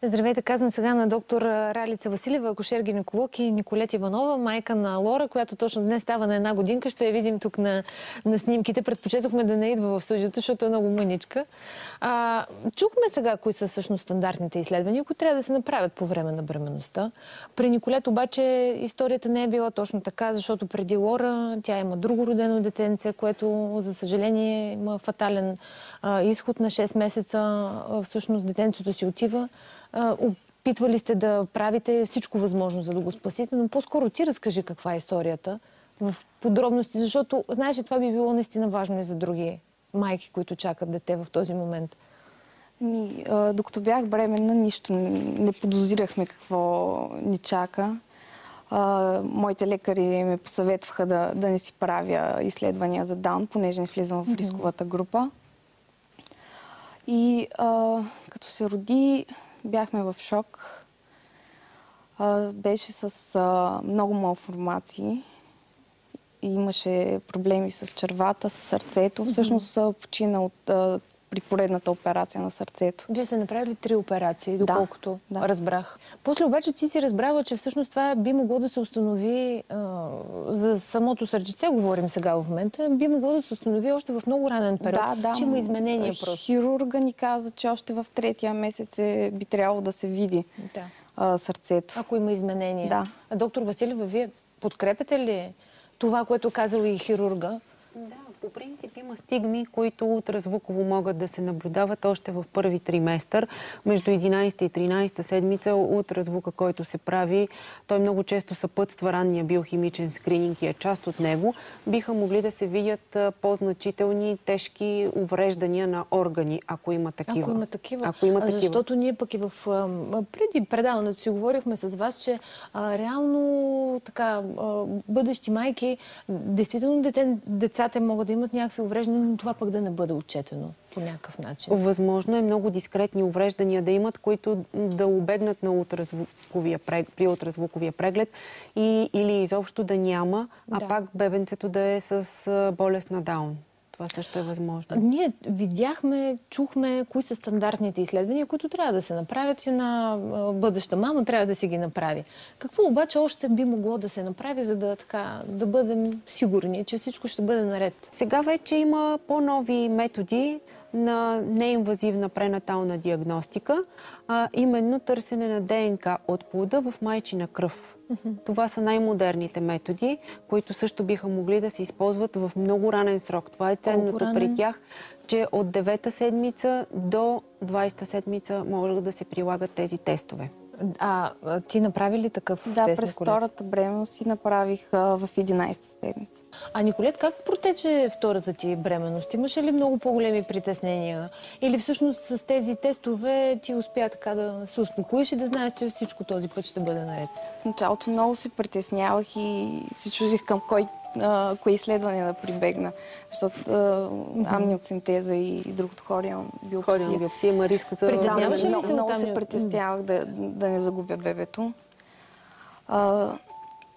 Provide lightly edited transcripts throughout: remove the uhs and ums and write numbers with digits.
Здравейте, казвам сега на доктор Ралица Василева, акушер-гинеколог, и Николет Иванова, майка на Лора, която точно днес става на 1 годинка. Ще я видим тук на снимките. Предпочетохме да не идва в студиото, защото е много мъничка. Чухме сега кои са всъщност стандартните изследвания, които трябва да се направят по време на бременността. При Николет обаче историята не е била точно така, защото преди Лора тя има друго родено детенце, което за съжаление има фатален изход. На 6 месеца всъщност детенцето си отива. Опитвали сте да правите всичко възможно, за да го спасите, но по-скоро ти разкажи каква е историята в подробности, защото знаеш, че това би било наистина важно и за други майки, които чакат дете в този момент. Докато бях бременна, нищо не подозирахме какво ни чака. Моите лекари ме посъветваха да не си правя изследвания за Даун, понеже не влизам в рисковата група. И като се роди, бяхме в шок. Беше с много малформации. Имаше проблеми с червата, с сърцето. Всъщност почина при поредната операция на сърцето. Вие сте направили 3 операции, доколкото разбрах. После обаче ти си разбрала, че всъщност това би могло да се установи за самото сърчице, говорим сега в момента, би могло да се установи още в много ранен период, че има изменения просто. Хирурга ни каза, че още в 3-я месец би трябвало да се види сърцето. Ако има изменения. Да. Доктор Василева, вие подкрепяте ли това, което казал и хирурга? Да, по принцип има стигми, които ултразвуково могат да се наблюдават още в първи триместър. Между 11 и 13 седмица ултразвука, който се прави, той много често съпътства ранния биохимичен скрининг и е част от него. Биха могли да се видят по-значителни, тежки увреждания на органи, ако има такива. Ако има такива. Защото ние пък и преди предаването си говорихме с вас, че реално така бъдещи майки, действително децата могат да имат някакви увреждания, но това пък да не бъде отчетено по някакъв начин. Възможно е много дискретни увреждания да имат, които да убегнат на при ултразвуковия преглед или изобщо да няма, а пак бебенцето да е с болест на Даун. Това също е възможно. Ние видяхме, чухме кои са стандартните изследвания, които трябва да се направят и на бъдеща мама трябва да си ги направи. Какво обаче още би могло да се направи, за да бъдем сигурни, че всичко ще бъде наред? Сега вече има по-нови методи на неинвазивна пренатална диагностика, именно търсене на ДНК от плода в майчина кръв. Това са най-модерните методи, които също биха могли да се използват в много ранен срок. Това е ценното при тях, че от 9-та седмица до 20-та седмица могат да се прилагат тези тестове. Ти направи ли такъв тест? Да, през втората бременност си направих в 11-та седмица. Николет, как протече втората ти бременност? Имаше ли много по-големи притеснения? Или всъщност с тези тестове ти успя така да се успокоиш и да знаеш, че всичко този път ще бъде наред? В началото много се притеснявах и се чудих към кое изследване да прибегна. Защото амниоцентеза и другото хорион биопсия има риск за... Притесняваше ли се? Много се притеснявах да не загубя бебето.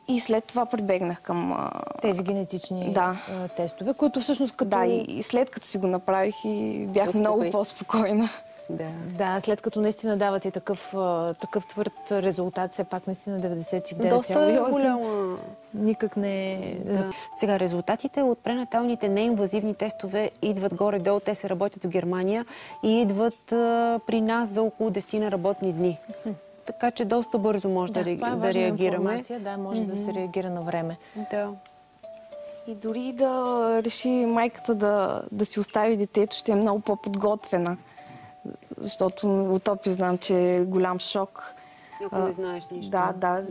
И след това прибегнах към... тези генетични тестове, които всъщност като... Да, и след като си го направих и бях много по-спокойна. Да, след като наистина дават и такъв твърд резултат, все пак наистина 99,8. Доста голяма. Никак не е... Сега, резултатите от пренаталните неинвазивни тестове идват горе-долу. Те се работят в Германия и идват при нас за около 10 работни дни. Така че доста бързо може да реагираме. Да, може да се реагира на време. Да. И дори да реши майката да си остави детето, ще е много по-подготвена. Защото от опит знам, че е голям шок. Ако не знаеш нищо. Да.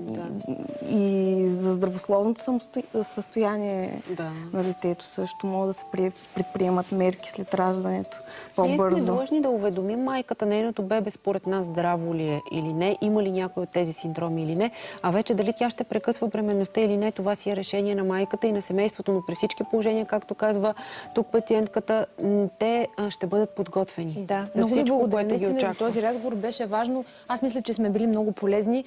И за здравословното състояние на детето също могат да се предприемат мерки след раждането по-бързо. Ние сме длъжни да уведомим майката, нейното бебе според нас здраво ли е или не, има ли някой от тези синдроми или не, а вече дали тя ще прекъсва бременността или не, това си е решение на майката и на семейството, но при всички положения, както казва тук пациентката, те ще бъдат подготвени за всичко, което ги очаква. За този разговор беше важно. Аз мисля, че сме били много полезни.